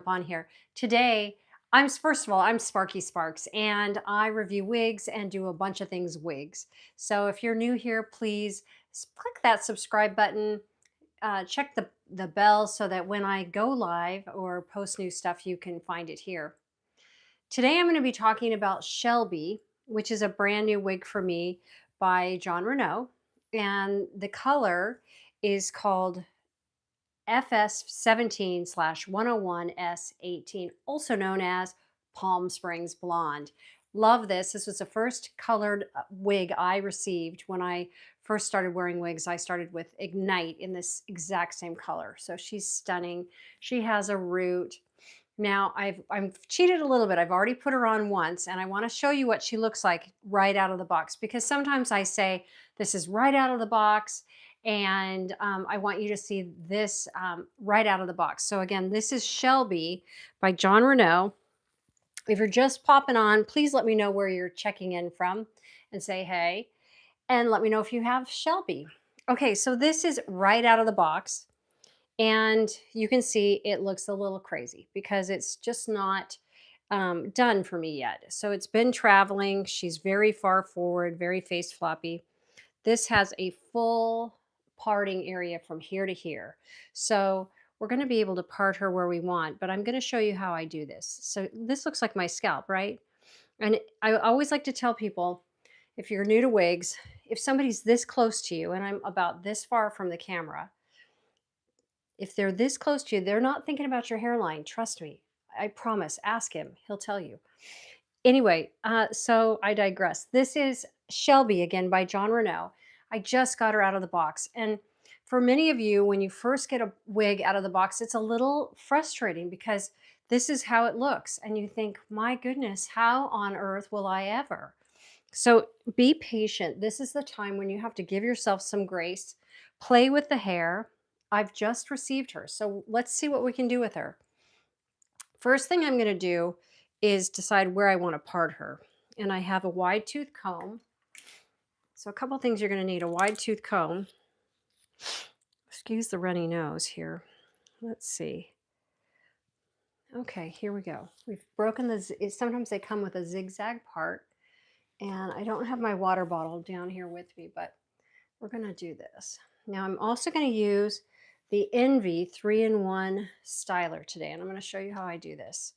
on here. Today, first of all, I'm Sparky Sparks and I review wigs and do a bunch of things wigs. So if you're new here, please click that subscribe button, check the bell so that when I go live or post new stuff, you can find it here. Today, I'm going to be talking about Shelby, which is a brand new wig for me by Jon Renau. And the color is called FS17/101S18, also known as Palm Springs Blonde. Love this. This was the first colored wig I received when I first started wearing wigs. I started with Ignite in this exact same color. So she's stunning. She has a root. Now I'm cheated a little bit. I've already put her on once and I want to show you what she looks like right out of the box, because sometimes I say this is right out of the box and I want you to see this right out of the box. So again, this is Shelby by Jon Renau. If you're just popping on, please let me know where you're checking in from and say hey, and let me know if you have Shelby. Okay, so this is right out of the box. And you can see it looks a little crazy because it's just not done for me yet. So it's been traveling. She's very far forward, very face floppy. This has a full parting area from here to here. So we're going to be able to part her where we want, but I'm going to show you how I do this. So this looks like my scalp, right? And I always like to tell people, if you're new to wigs, if somebody's this close to you, and I'm about this far from the camera, if they're this close to you, they're not thinking about your hairline. Trust me. I promise. Ask him. He'll tell you. Anyway, so I digress. This is Shelby again by Jon Renau. I just got her out of the box. And for many of you, when you first get a wig out of the box, it's a little frustrating because this is how it looks. And you think, my goodness, how on earth will I ever? So be patient. This is the time when you have to give yourself some grace, play with the hair. I've just received her, so let's see what we can do with her. First thing I'm going to do is decide where I want to part her. And I have a wide tooth comb. So a couple things you're going to need: a wide tooth comb. Excuse the runny nose here. Let's see. Okay, here we go. We've broken sometimes they come with a zigzag part. And I don't have my water bottle down here with me, but we're going to do this. Now I'm also going to use the Envy 3-in-1 styler today, and I'm going to show you how I do this.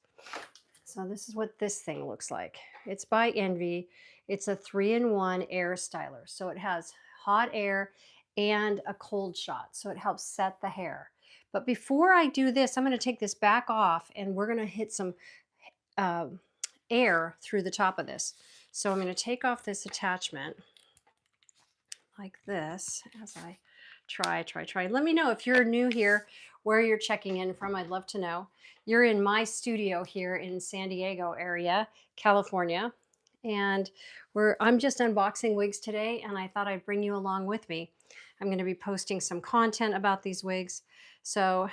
So this is what this thing looks like. It's by Envy. It's a 3-in-1 air styler. So it has hot air and a cold shot. So it helps set the hair. But before I do this, I'm going to take this back off and we're going to hit some air through the top of this. So I'm going to take off this attachment like this as I try. Let me know if you're new here, where you're checking in from. I'd love to know. You're in my studio here in San Diego area, California. And I'm just unboxing wigs today, and I thought I'd bring you along with me. I'm going to be posting some content about these wigs. So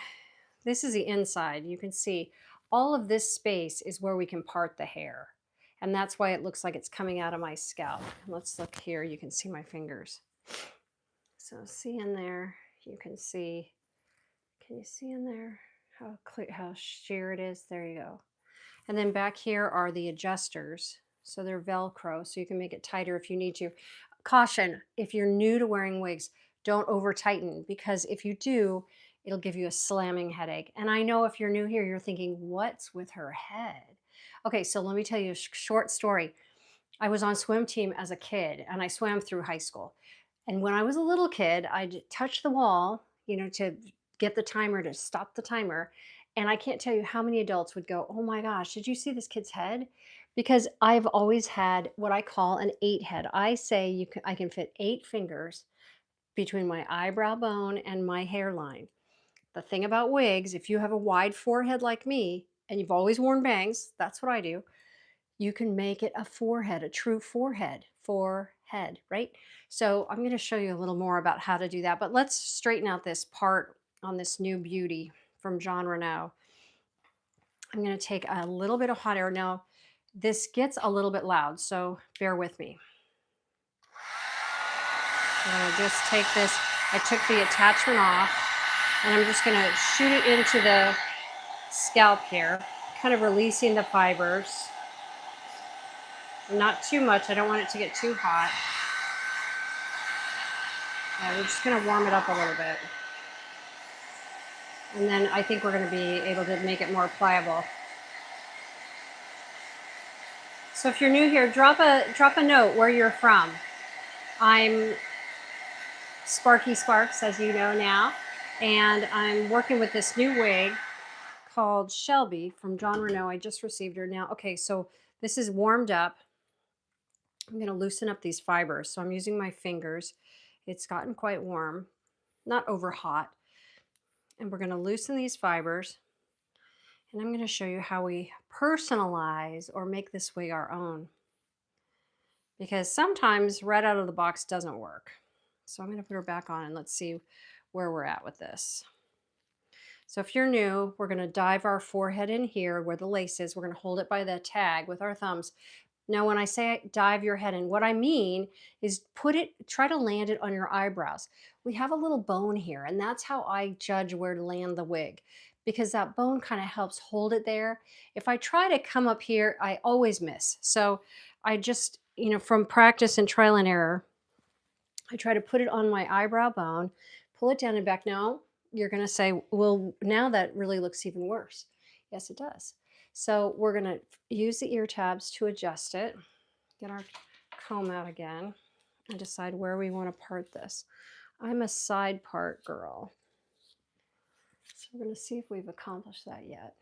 this is the inside. You can see all of this space is where we can part the hair. And that's why it looks like it's coming out of my scalp. Let's look here. You can see my fingers. So see in there, you can see you see in there how clear, how sheer it is? There you go. And then back here are the adjusters. So they're Velcro, so you can make it tighter if you need to. Caution, if you're new to wearing wigs, don't over tighten, because if you do, it'll give you a slamming headache. And I know if you're new here, you're thinking, what's with her head? Okay, so let me tell you a short story. I was on swim team as a kid and I swam through high school. And when I was a little kid, I'd touch the wall, to get the timer, to stop the timer. And I can't tell you how many adults would go, oh my gosh, did you see this kid's head? Because I've always had what I call an 8 head. I say I can fit 8 fingers between my eyebrow bone and my hairline. The thing about wigs, if you have a wide forehead like me, and you've always worn bangs, that's what I do, you can make it a forehead, a true forehead, right? So I'm going to show you a little more about how to do that, but let's straighten out this part on this new beauty from Jon Renau. I'm going to take a little bit of hot air. Now, this gets a little bit loud, so bear with me. I'm going to just take I took the attachment off, and I'm just going to shoot it into scalp here, kind of releasing the fibers. Not too much. I don't want it to get too hot. Yeah, we're just going to warm it up a little bit. And then I think we're going to be able to make it more pliable. So if you're new here, drop a note where you're from. I'm Sparky Sparks, as you know now, and I'm working with this new wig called Shelby from Jon Renau. I just received her now. Okay, so this is warmed up. I'm going to loosen up these fibers. So I'm using my fingers. It's gotten quite warm, not over hot. And we're going to loosen these fibers. And I'm going to show you how we personalize or make this wig our own. Because sometimes right out of the box doesn't work. So I'm going to put her back on and let's see where we're at with this. So if you're new, we're going to dive our forehead in here where the lace is. We're going to hold it by the tag with our thumbs. Now, when I say dive your head in, what I mean is try to land it on your eyebrows. We have a little bone here, and that's how I judge where to land the wig, because that bone kind of helps hold it there. If I try to come up here, I always miss. So I just, from practice and trial and error, I try to put it on my eyebrow bone, pull it down and back. Now, you're going to say, well, now that really looks even worse. Yes, it does. So we're going to use the ear tabs to adjust it, get our comb out again, and decide where we want to part this. I'm a side part girl. So we're going to see if we've accomplished that yet.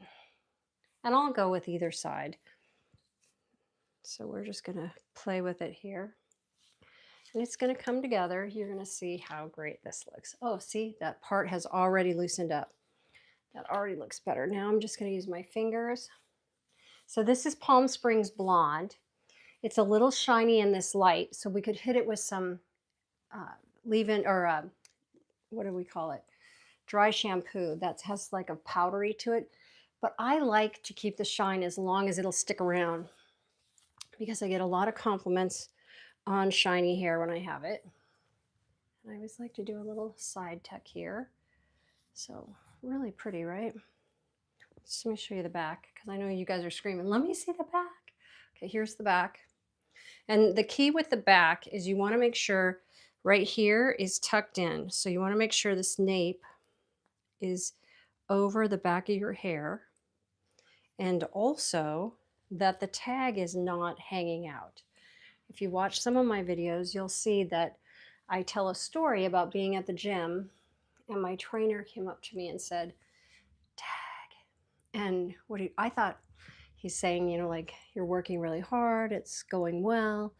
And I'll go with either side. So we're just going to play with it here. And it's going to come together. You're going to see how great this looks. Oh, see, that part has already loosened up. That already looks better. Now I'm just going to use my fingers. So this is Palm Springs Blonde. It's a little shiny in this light, so we could hit it with some leave-in, or what do we call it? Dry shampoo that has like a powdery to it. But I like to keep the shine as long as it'll stick around, because I get a lot of compliments on shiny hair when I have it. And I always like to do a little side tuck here. So really pretty, right? Just let me show you the back, because I know you guys are screaming, let me see the back. Okay, here's the back. And the key with the back is you want to make sure right here is tucked in. So you want to make sure this nape is over the back of your hair, and also that the tag is not hanging out. If you watch some of my videos, you'll see that I tell a story about being at the gym, and my trainer came up to me and said, tag. And I thought he's saying, like, you're working really hard, it's going well.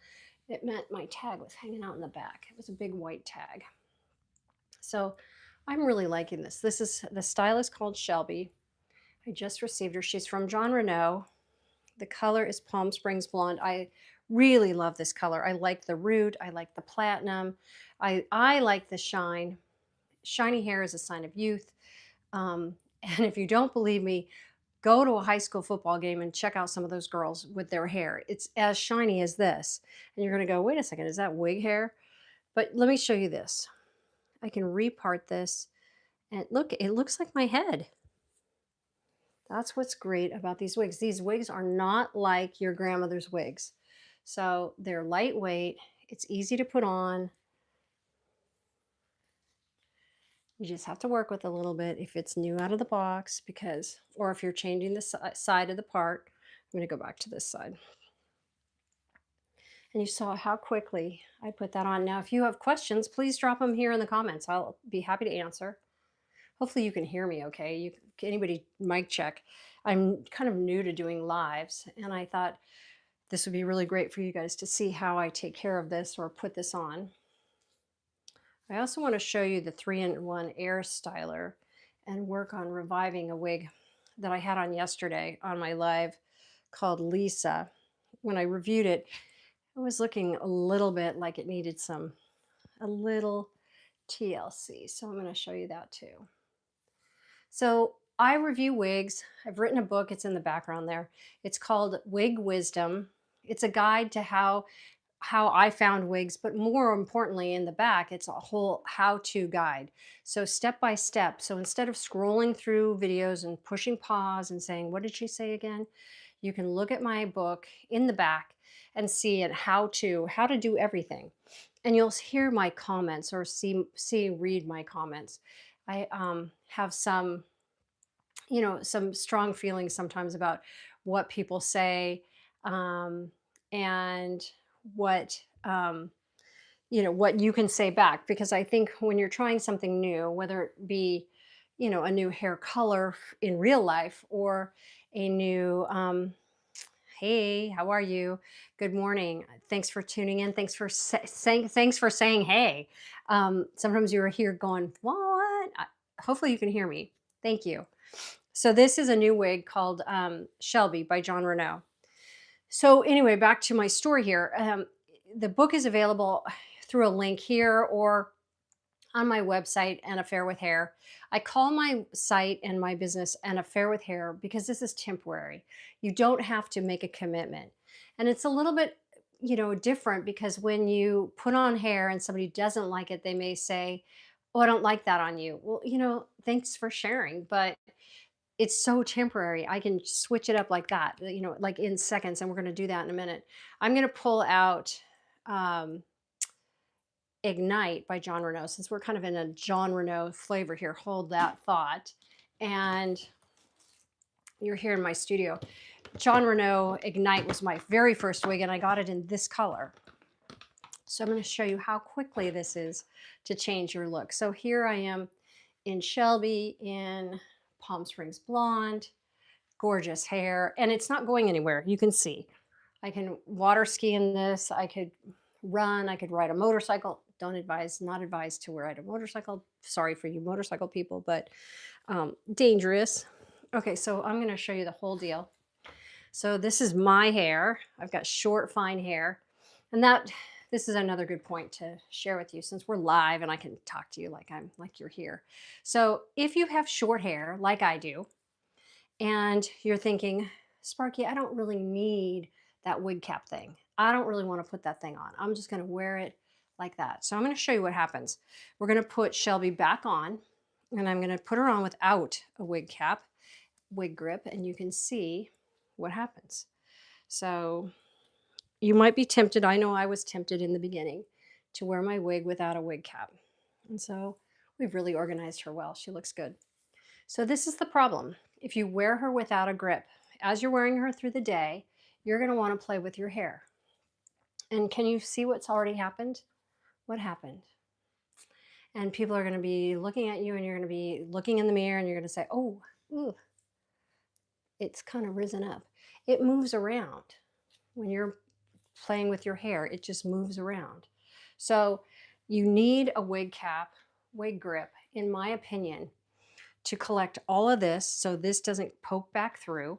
It meant my tag was hanging out in the back. It was a big white tag. So I'm really liking this. The style is called Shelby. I just received her. She's from Jon Renau. The color is Palm Springs Blonde. I really love this color. I like the root. I like the platinum. I like the shine. Shiny hair is a sign of youth. And if you don't believe me, go to a high school football game and check out some of those girls with their hair. It's as shiny as this. And you're going to go, wait a second, is that wig hair? But let me show you this. I can repart this. And look, it looks like my head. That's what's great about these wigs. These wigs are not like your grandmother's wigs. So they're lightweight. It's easy to put on. You just have to work with a little bit if it's new out of the box, or if you're changing the side of the part. I'm going to go back to this side. And you saw how quickly I put that on. Now, if you have questions, please drop them here in the comments. I'll be happy to answer. Hopefully you can hear me okay. Anybody mic check. I'm kind of new to doing lives, and I thought this would be really great for you guys to see how I take care of this or put this on. I also want to show you the 3-in-1 air styler and work on reviving a wig that I had on yesterday on my live called Lisa. When I reviewed it, it was looking a little bit like it needed a little TLC. So I'm going to show you that too. So I review wigs. I've written a book. It's in the background there. It's called Wig Wisdom. It's a guide to how how I found wigs, but more importantly, in the back, it's a whole how-to guide. So step by step. So instead of scrolling through videos and pushing pause and saying, "What did she say again?" You can look at my book in the back and see it how to do everything. And you'll hear my comments or read my comments. I have some, some strong feelings sometimes about what people say, um, and what what you can say back, because I think when you're trying something new, whether it be a new hair color in real life, or a new hey, how are you, good morning, thanks for tuning in, thanks for saying, thanks for saying hey. Sometimes you're here going what. Hopefully you can hear me. Thank you. So this is a new wig called Shelby by Jon Renau. So anyway, back to my story here. The book is available through a link here or on my website, An Affair with Hair. I call my site and my business An Affair with Hair because this is temporary. You don't have to make a commitment. And it's a little bit, different, because when you put on hair and somebody doesn't like it, they may say, "Oh, I don't like that on you." Well, thanks for sharing, but it's so temporary. I can switch it up like that, like in seconds, and we're going to do that in a minute. I'm going to pull out um, Ignite by Jon Renau, since we're kind of in a Jon Renau flavor here. Hold that thought. And you're here in my studio. Jon Renau Ignite was my very first wig, and I got it in this color. So I'm going to show you how quickly this is to change your look. So here I am in Shelby in Palm Springs Blonde. Gorgeous hair, and it's not going anywhere. You can see I can water ski in this, I could run, I could ride a motorcycle. Don't advise, not advised to ride a motorcycle. Sorry for you motorcycle people, but dangerous. Okay, so I'm going to show you the whole deal. So this is my hair. I've got short fine hair, and this is another good point to share with you, since we're live and I can talk to you like you're here. So if you have short hair like I do, and you're thinking, "Sparky, I don't really need that wig cap thing. I don't really want to put that thing on. I'm just going to wear it like that." So I'm going to show you what happens. We're going to put Shelby back on, and I'm going to put her on without a wig cap, wig grip, and you can see what happens. So you might be tempted. I know I was tempted in the beginning to wear my wig without a wig cap. And so we've really organized her well. She looks good. So this is the problem. If you wear her without a grip, as you're wearing her through the day, you're going to want to play with your hair. And can you see what's already happened? What happened? And people are going to be looking at you, and you're going to be looking in the mirror, and you're going to say, "Oh, ooh, it's kind of risen up." It moves around. When you're playing with your hair, it just moves around. So you need a wig cap, wig grip, in my opinion, to collect all of this so this doesn't poke back through,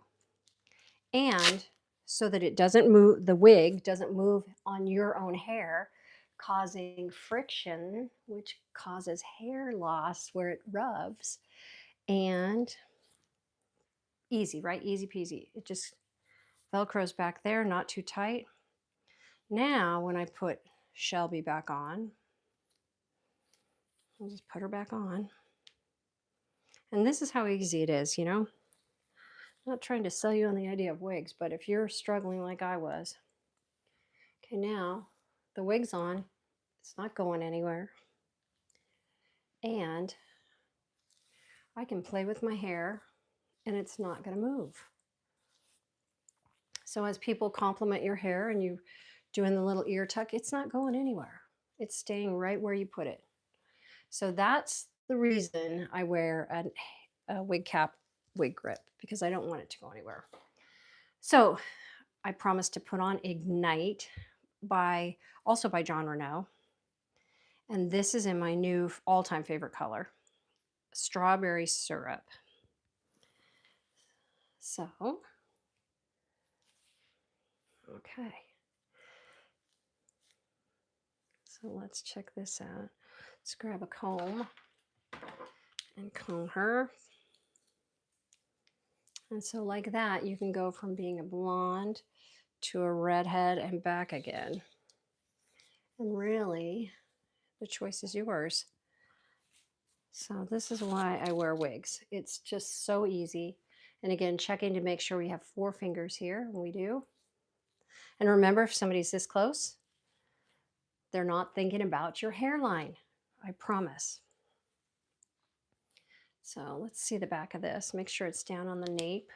and so that it doesn't move, the wig doesn't move on your own hair, causing friction, which causes hair loss where it rubs. And easy, right? Easy peasy. It just velcros back there, not too tight. Now when I put Shelby back on, I'll just put her back on. And this is how easy it is, I'm not trying to sell you on the idea of wigs, but if you're struggling like I was. Okay, now the wig's on. It's not going anywhere. And I can play with my hair, and it's not going to move. So as people compliment your hair and you doing the little ear tuck, it's not going anywhere. It's staying right where you put it. So that's the reason I wear a wig cap, wig grip, because I don't want it to go anywhere. So I promised to put on Ignite also by Jon Renau. And this is in my new all-time favorite color, strawberry syrup. So, okay. So let's check this out. Let's grab a comb and comb her. And so like that, you can go from being a blonde to a redhead and back again. And really, the choice is yours. So this is why I wear wigs. It's just so easy. And again, checking to make sure we have 4 fingers here, and we do. And remember, if somebody's this close, they're not thinking about your hairline. I promise. So let's see the back of this. Make sure it's down on the nape.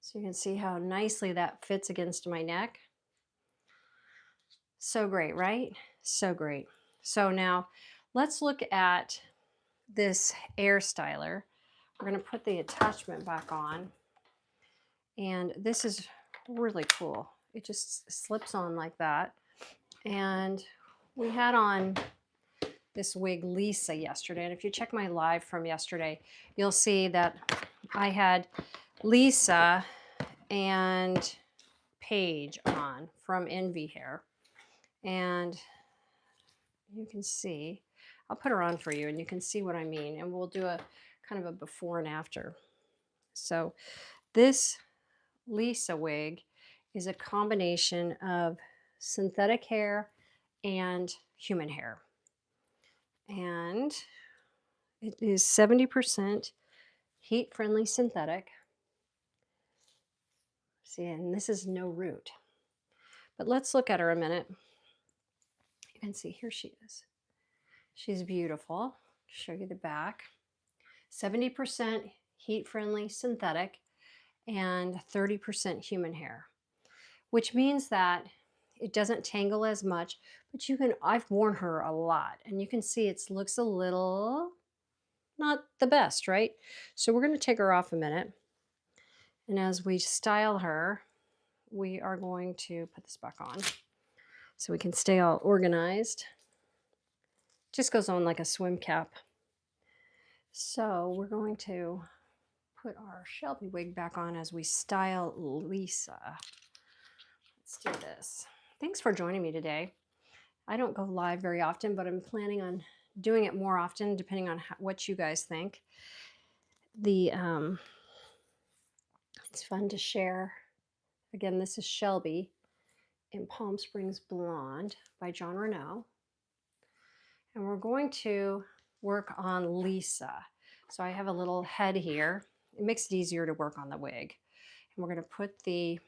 So you can see how nicely that fits against my neck. So great, right? So great. So now let's look at this air styler. We're going to put the attachment back on. And this is really cool. It just slips on like that. And we had on this wig Lisa yesterday. And if you check my live from yesterday, you'll see that I had Lisa and Paige on from Envy Hair. And you can see, I'll put her on for you and you can see what I mean. And we'll do a kind of a before and after. So this Lisa wig is a combination of synthetic hair and human hair. And it is 70% heat-friendly synthetic. See, and this is no root. But let's look at her a minute. You can see here she is. She's beautiful. Show you the back. 70% heat-friendly synthetic and 30% human hair, which means that it doesn't tangle as much, but you can, I've worn her a lot and you can see it looks a little not the best, right? So we're going to take her off a minute. And as we style her, we are going to put this back on so we can stay all organized. Just goes on like a swim cap. So we're going to put our Shelby wig back on as we style Lisa. Let's do this. Thanks for joining me today. I don't go live very often, but I'm planning on doing it more often depending on what you guys think. It's fun to share. Again, this is Shelby in Palm Springs Blonde by Jon Renau. And we're going to work on Lisa. So I have a little head here. It makes it easier to work on the wig. And we're going to put the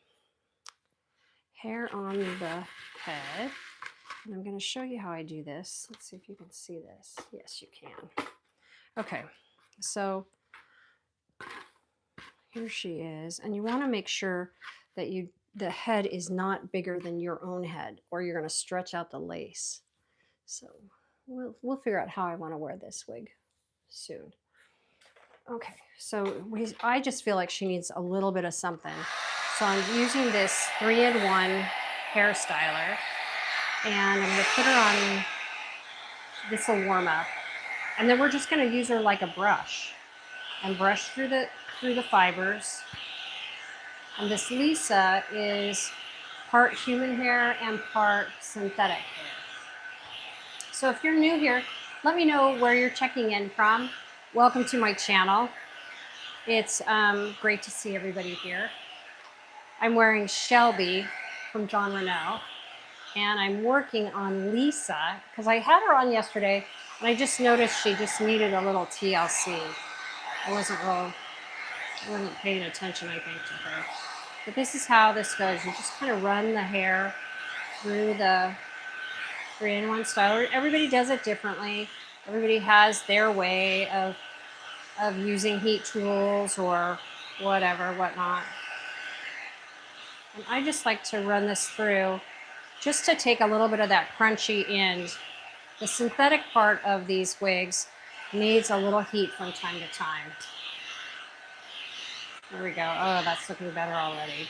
hair on the head. And I'm going to show you how I do this. Let's see if you can see this. Yes, you can. Okay, so here she is. And you want to make sure that the head is not bigger than your own head, or you're going to stretch out the lace. So we'll figure out how I want to wear this wig soon. Okay, so I just feel like she needs a little bit of something. So I'm using this 3-in-1 hair styler, and I'm going to put her on. This will warm up, and then we're just going to use her like a brush and brush through the fibers. And this Lisa is part human hair and part synthetic hair. So if you're new here, let me know where you're checking in from. Welcome to my channel. It's great to see everybody here. I'm wearing Shelby from Jon Renau, and I'm working on Lisa because I had her on yesterday and I just noticed she just needed a little TLC. I wasn't paying attention, I think, to her. But this is how this goes. You just kind of run the hair through the 3-in-1 styler. Everybody does it differently. Everybody has their way of using heat tools or whatnot. And I just like to run this through just to take a little bit of that crunchy end. The synthetic part of these wigs needs a little heat from time to time. There we go. Oh, that's looking better already.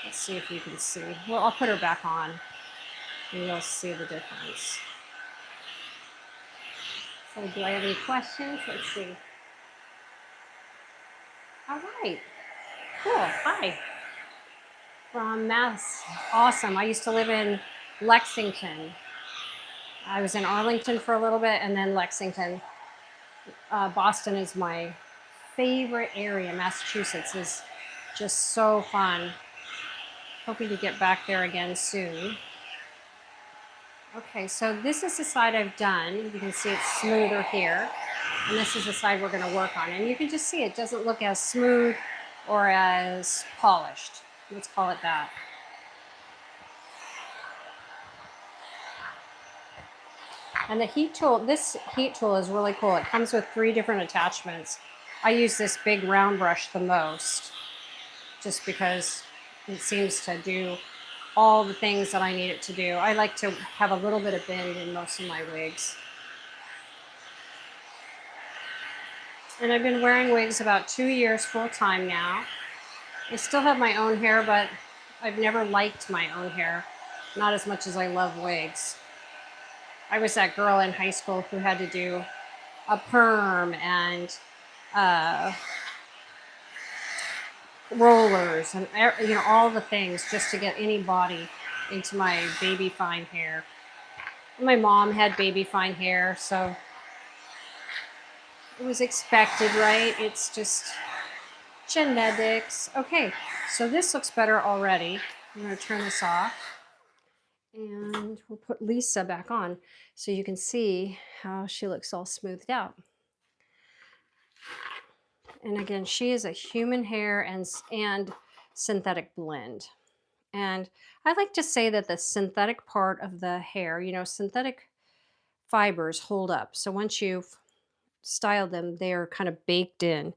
Let's see if you can see. Well, I'll put her back on and you'll see the difference. So do I have any questions? Let's see. All right. Cool. Hi. From Mass. Awesome. I used to live in Lexington. I was in Arlington for a little bit and then Lexington. Boston is my favorite area. Massachusetts is just so fun. Hoping to get back there again soon. Okay, so this is the side I've done. You can see it's smoother here. And this is the side we're going to work on. And you can just see it doesn't look as smooth or as polished. Let's call it that. And the heat tool, this heat tool is really cool. It comes with 3 different attachments. I use this big round brush the most, just because it seems to do all the things that I need it to do. I like to have a little bit of bend in most of my wigs. And I've been wearing wigs about 2 years full time now. I still have my own hair, but I've never liked my own hair, not as much as I love wigs. I was that girl in high school who had to do a perm and rollers and all the things just to get any body into my baby fine hair. My mom had baby fine hair, so it was expected, right? It's just genetics. Okay, so this looks better already. I'm going to turn this off. And we'll put Lisa back on so you can see how she looks all smoothed out. And again, she is a human hair and synthetic blend. And I like to say that the synthetic part of the hair, synthetic fibers hold up. So once you've styled them, they are kind of baked in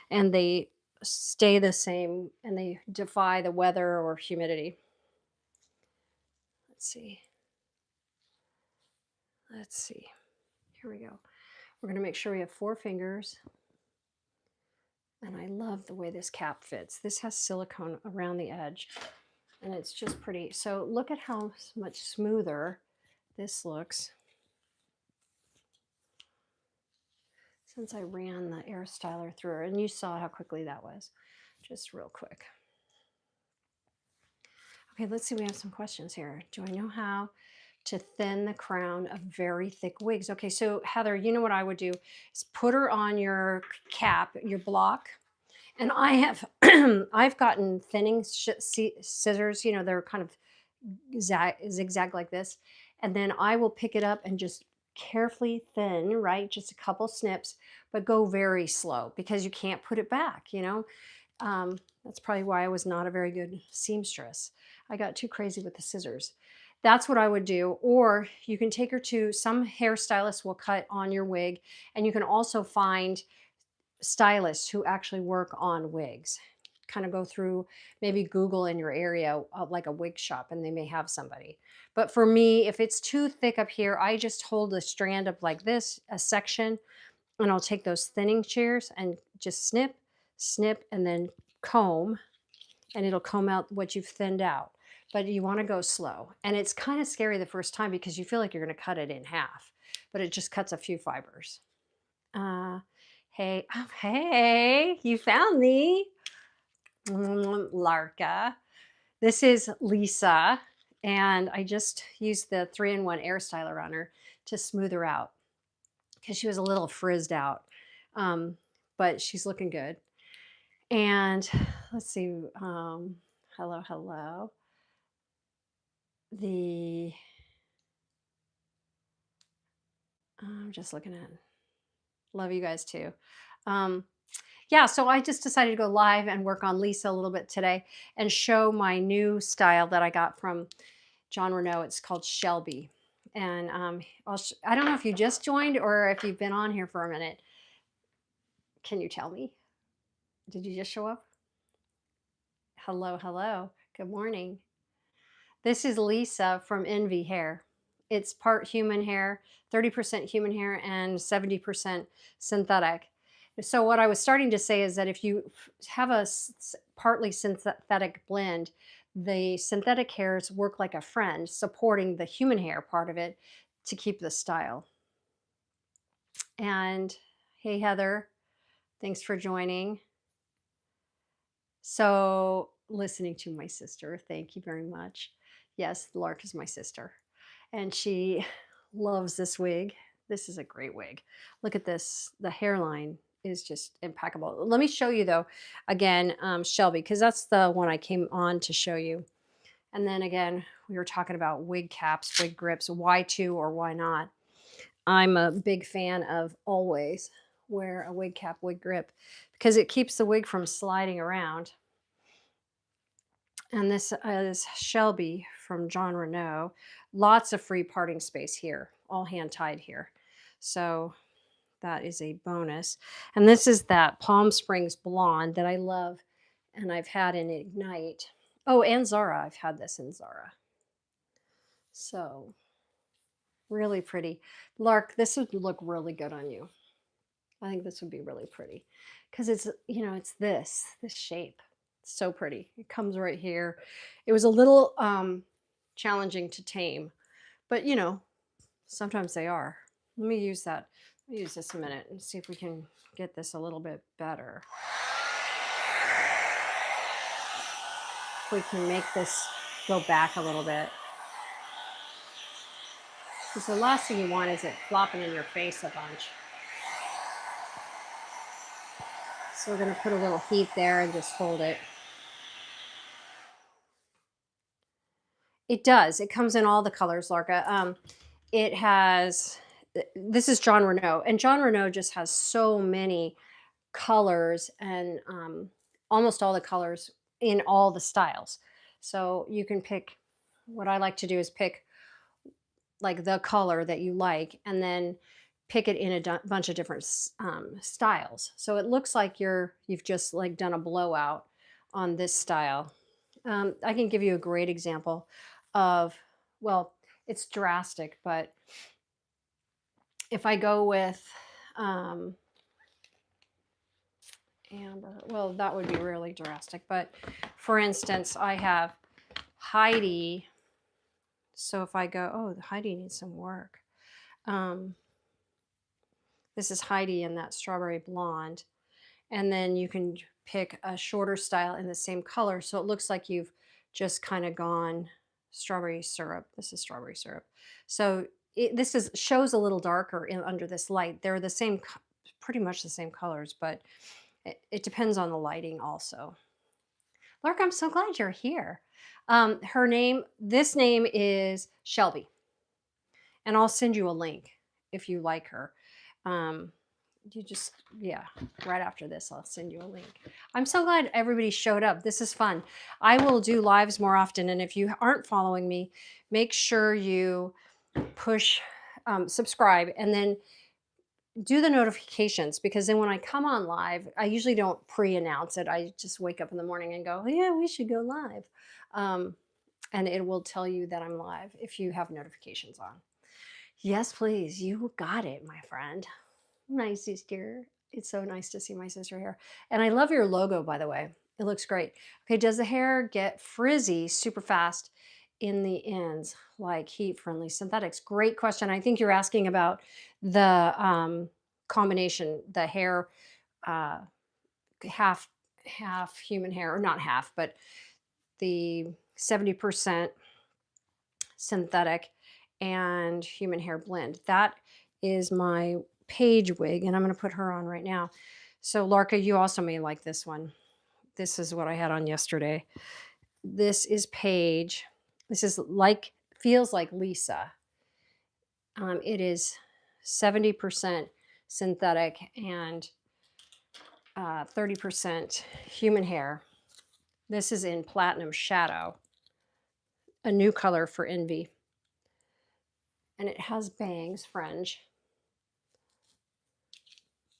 and they stay the same and they defy the weather or humidity. Let's see. Here we go. We're going to make sure we have 4 fingers. And I love the way this cap fits. This has silicone around the edge and it's just pretty. So look at how much smoother this looks since I ran the air styler through it. And you saw how quickly that was, just real quick. Okay, let's see, we have some questions here. Do I know how to thin the crown of very thick wigs? Okay, so Heather, you know what I would do is put her on your cap, your block. And I have, I've gotten thinning scissors, they're kind of zigzag like this. And then I will pick it up and just carefully thin, right? Just a couple snips, but go very slow because you can't put it back, That's probably why I was not a very good seamstress. I got too crazy with the scissors. That's what I would do. Or you can take her to some hairstylist will cut on your wig. And you can also find stylists who actually work on wigs. Kind of go through, maybe Google in your area, like a wig shop, and they may have somebody. But for me, if it's too thick up here, I just hold a strand up like this, a section, and I'll take those thinning shears and just snip, snip, and then comb, and it'll comb out what you've thinned out. But you want to go slow. And it's kind of scary the first time because you feel like you're going to cut it in half, but it just cuts a few fibers. Hey, oh, hey, you found me. Larka. This is Lisa, and I just used the 3-in-1 air styler on her to smooth her out because she was a little frizzed out, but she's looking good. And let's see, hello. I'm just looking at, love you guys too. Yeah, so I just decided to go live and work on Lisa a little bit today and show my new style that I got from Jon Renau. It's called Shelby. And I don't know if you just joined or if you've been on here for a minute. Can you tell me? Did you just show up? Hello. Good morning. This is Lisa from Envy Hair. It's part human hair, 30% human hair and 70% synthetic. So what I was starting to say is that if you have a partly synthetic blend, the synthetic hairs work like a friend, supporting the human hair part of it to keep the style. And hey, Heather, thanks for joining. So listening to my sister, thank you very much. Yes, Lark is my sister, and she loves this wig. This is a great wig. Look at this. The hairline is just impeccable. Let me show you though, again, Shelby, because that's the one I came on to show you. And then again, we were talking about wig caps, wig grips, why to or why not. I'm a big fan of always wear a wig cap, wig grip, because it keeps the wig from sliding around. And this is Shelby from Jon Renau. Lots of free parting space here, all hand tied here. So that is a bonus. And this is that Palm Springs blonde that I love and I've had in Ignite. Oh, and Zara. I've had this in Zara. So really pretty. Lark, this would look really good on you. I think this would be really pretty because it's, you know, it's this shape. It's so pretty. It comes right here. It was a little challenging to tame, but you know, sometimes they are. Let me use that. Let me use this a minute and see if we can get this a little bit better. If we can make this go back a little bit. Because the last thing you want is it flopping in your face a bunch. So we're going to put a little heat there and just hold it. It does. It comes in all the colors, Larka. It has, this is Jon Renau, and Jon Renau just has so many colors and almost all the colors in all the styles. So you can pick, what I like to do is pick like the color that you like and then pick it in a bunch of different styles. So it looks like you've just like done a blowout on this style. I can give you a great example of, well, it's drastic, but if I go with amber, well, that would be really drastic. But for instance, I have Heidi. So if I go, oh, Heidi needs some work. This is Heidi in that strawberry blonde. And then you can pick a shorter style in the same color. So it looks like you've just kind of gone strawberry syrup. This is strawberry syrup. So this shows a little darker under this light. They're the same, pretty much the same colors, but it depends on the lighting also. Lark, I'm so glad you're here. This name is Shelby. And I'll send you a link if you like her. Yeah, right after this, I'll send you a link. I'm so glad everybody showed up. This is fun. I will do lives more often. And if you aren't following me, make sure you push subscribe and then do the notifications, because then when I come on live, I usually don't pre-announce it. I just wake up in the morning and go, yeah, we should go live. And it will tell you that I'm live if you have notifications on. Yes, please. You got it, my friend. My sister. It's so nice to see my sister here. And I love your logo, by the way. It looks great. Okay, does the hair get frizzy super fast in the ends like heat-friendly synthetics? Great question. I think you're asking about the combination, the hair, half human hair, or not half, but the 70% synthetic and human hair blend. That is my Paige wig, and I'm going to put her on right now. So Larka, you also may like this one. This is what I had on yesterday. This is Paige. This is feels like Lisa. It is 70% synthetic and 30% human hair. This is in Platinum Shadow, a new color for Envy. And it has bangs, fringe.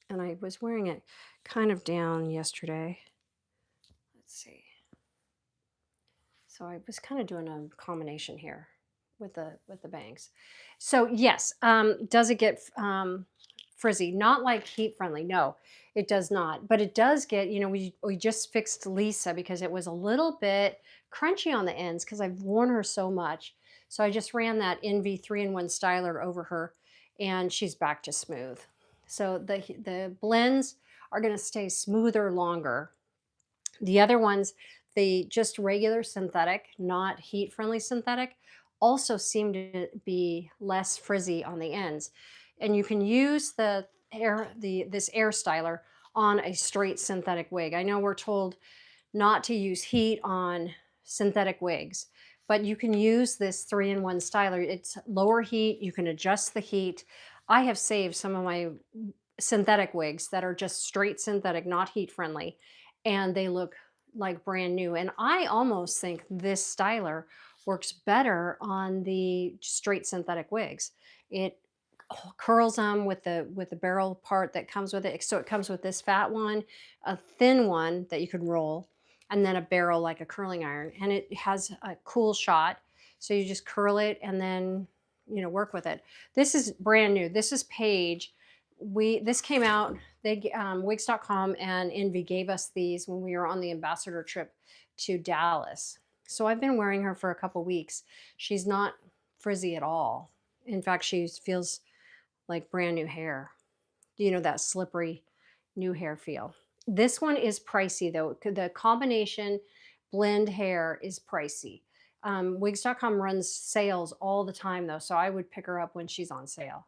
And I was wearing it kind of down yesterday. Let's see. So I was kind of doing a combination here with the bangs. So yes, does it get frizzy? Not like heat friendly. No, it does not. But it does get, you know, we just fixed Lisa because it was a little bit crunchy on the ends because I've worn her so much. So I just ran that Envy 3-in-1 styler over her and she's back to smooth. So the blends are going to stay smoother longer. The other ones, the just regular synthetic, not heat-friendly synthetic, also seem to be less frizzy on the ends. And you can use this air styler on a straight synthetic wig. I know we're told not to use heat on synthetic wigs, but you can use this 3-in-1 styler. It's lower heat. You can adjust the heat. I have saved some of my synthetic wigs that are just straight synthetic, not heat friendly, and they look like brand new. And I almost think this styler works better on the straight synthetic wigs. It curls them with the barrel part that comes with it. So it comes with this fat one, a thin one that you can roll, and then a barrel like a curling iron. And it has a cool shot. So you just curl it and then, you know, work with it. This is brand new. This is Paige. This came out, they wigs.com and Envy gave us these when we were on the ambassador trip to Dallas. So I've been wearing her for a couple weeks. She's not frizzy at all. In fact, she feels like brand new hair. You know, that slippery new hair feel. This one is pricey though. The combination blend hair is pricey. Wigs.com runs sales all the time though, so I would pick her up when she's on sale.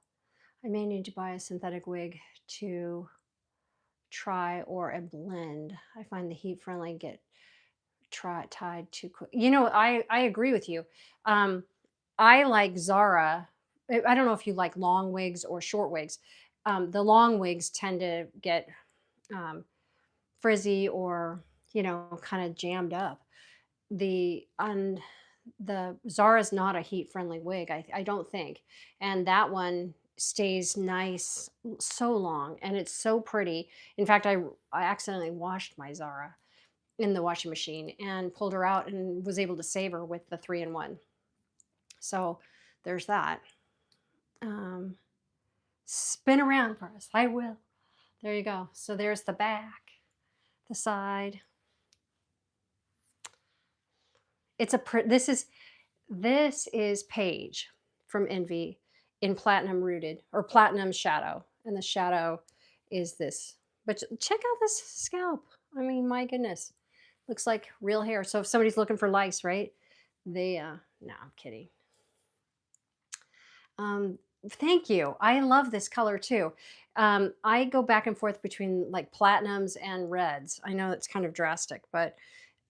I may need to buy a synthetic wig to try or a blend. I find the heat friendly get tied too quick. You know, I agree with you. I like Zara. I don't know if you like long wigs or short wigs. The long wigs tend to get frizzy or, you know, kind of jammed up. The Zara's not a heat friendly wig, I don't think. And that one stays nice so long and it's so pretty. In fact, I accidentally washed my Zara in the washing machine and pulled her out and was able to save her with the 3-in-1. So there's that. Spin around for us. I will. There you go. So there's the back, the side. It's a this is Paige from Envy in platinum rooted or platinum shadow, and the shadow is this. But check out this scalp. I mean, my goodness, looks like real hair. So if somebody's looking for lice, right? They no, I'm kidding. Thank you. I love this color too. I go back and forth between like platinums and reds. I know it's kind of drastic, but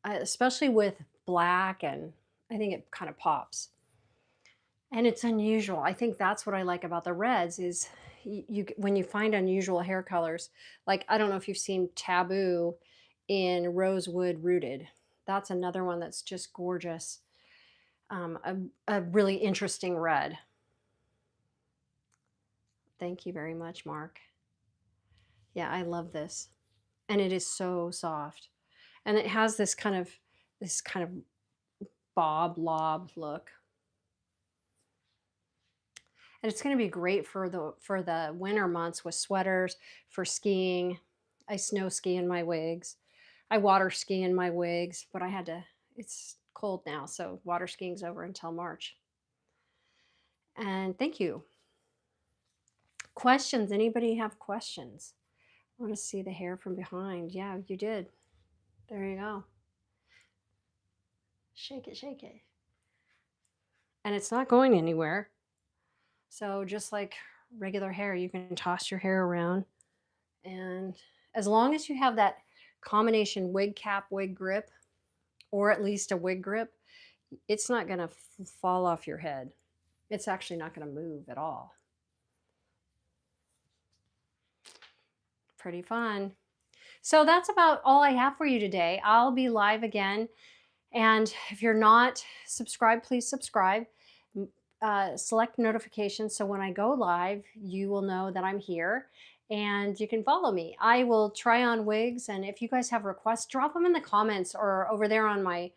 especially with black, and I think it kind of pops. And it's unusual. I think that's what I like about the reds is you when you find unusual hair colors, like I don't know if you've seen Taboo in Rosewood Rooted. That's another one that's just gorgeous. A really interesting red. Thank you very much, Mark. Yeah, I love this. And it is so soft. And it has this kind of bob lob look. And it's going to be great for the winter months with sweaters, for skiing. I snow ski in my wigs. I water ski in my wigs, but it's cold now, so water skiing's over until March. And thank you. Questions? Anybody have questions? I want to see the hair from behind. Yeah, you did. There you go. Shake it, shake it. And it's not going anywhere. So just like regular hair, you can toss your hair around. And as long as you have that combination wig cap, wig grip, or at least a wig grip, it's not going to fall off your head. It's actually not going to move at all. Pretty fun. So that's about all I have for you today. I'll be live again. And if you're not subscribed, please subscribe. Select notifications so when I go live, you will know that I'm here and you can follow me. I will try on wigs, and if you guys have requests, drop them in the comments or over there on my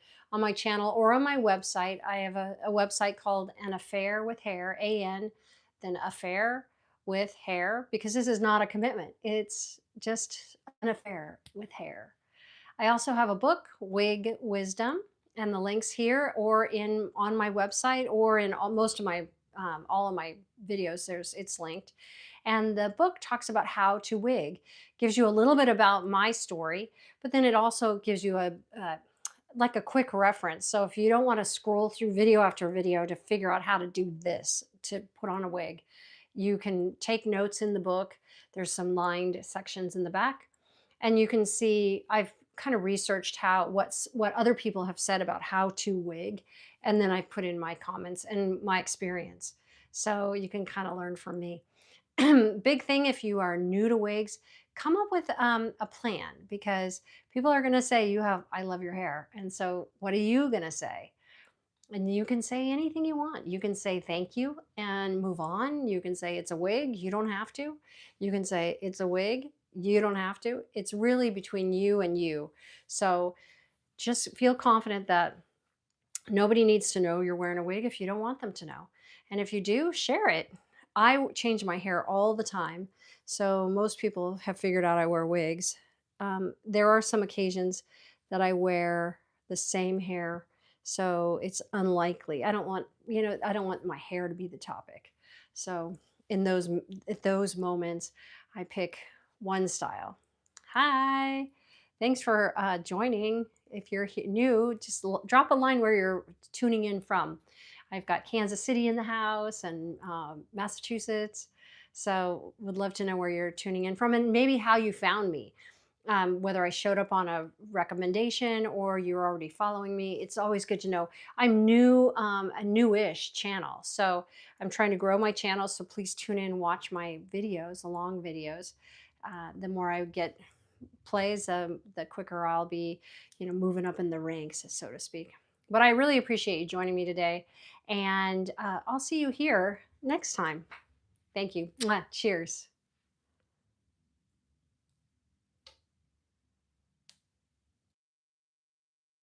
channel or on my website. I have a website called An Affair with Hair, AN, then Affair with Hair, because this is not a commitment. It's just an affair with hair. I also have a book, Wig Wisdom, and the links here or on my website or in most of my all of my videos. It's linked, and the book talks about how to wig, gives you a little bit about my story, but then it also gives you like a quick reference. So if you don't want to scroll through video after video to figure out how to do this to put on a wig, you can take notes in the book. There's some lined sections in the back. And you can see I've kind of researched what other people have said about how to wig, and then I put in my comments and my experience. So you can kind of learn from me. Big thing if you are new to wigs, come up with a plan, because people are going to say I love your hair. And so what are you going to say? And you can say anything you want. You can say thank you and move on. You can say it's a wig. You don't have to. You can say it's a wig. You don't have to. It's really between you and you. So just feel confident that nobody needs to know you're wearing a wig if you don't want them to know. And if you do, share it. I change my hair all the time. So most people have figured out I wear wigs. There are some occasions that I wear the same hair. So it's unlikely. I don't want my hair to be the topic. So at those moments, I pick one style. Hi. Thanks for joining. If you're new, just drop a line where you're tuning in from. I've got Kansas City in the house and Massachusetts. So would love to know where you're tuning in from and maybe how you found me. Whether I showed up on a recommendation or you're already following me. It's always good to know. I'm new, a newish channel. So I'm trying to grow my channel. So please tune in, watch my videos, the long videos. The more I get plays, the quicker I'll be, moving up in the ranks, so to speak. But I really appreciate you joining me today, and I'll see you here next time. Thank you. Mwah. Cheers.